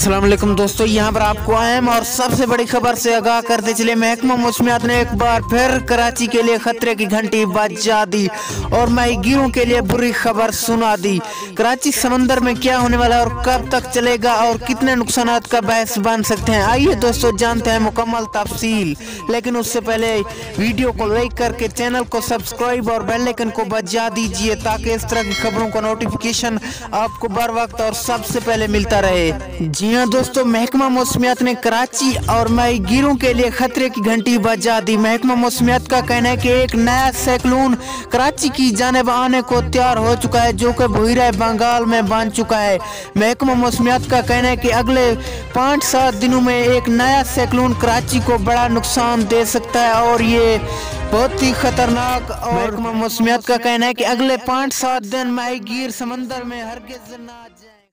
अस्सलाम वालेकुम दोस्तों, यहाँ पर आपको अहम और सबसे बड़ी खबर से आगाह करते चले। महकमा मौसमियात ने एक बार फिर कराची के लिए खतरे की घंटी बजा दी और माहीगीरों के लिए बुरी खबर सुना दी। कराची समंदर में क्या होने वाला है और कब तक चलेगा और कितने नुकसानात का बायस बन सकते हैं, आइए दोस्तों जानते हैं मुकम्मल तफसील। लेकिन उससे पहले वीडियो को लाइक करके चैनल को सब्सक्राइब और बेल आइकन को बजा दीजिए ताकि इस तरह की खबरों का नोटिफिकेशन आपको बर वक्त और सबसे पहले मिलता रहे। जी हाँ दोस्तों, महकमा मौसमियात ने कराची और माहीगीरों के लिए खतरे की घंटी बजा दी। महकमा मौसमियात का कहना है कि एक नया साइक्लोन कराची की जानिब आने को तैयार हो चुका है, जो कि बहिरा बंगाल में बन चुका है। महकमा मौसमियात का कहना है कि अगले 5-7 दिनों में एक नया साइक्लोन कराची को बड़ा नुकसान दे सकता है और ये बहुत ही खतरनाक। और महकमा मौसमियात का कहना है कि अगले 5-7 दिन माहीगीर समंदर में हरगिज़ ना जाए।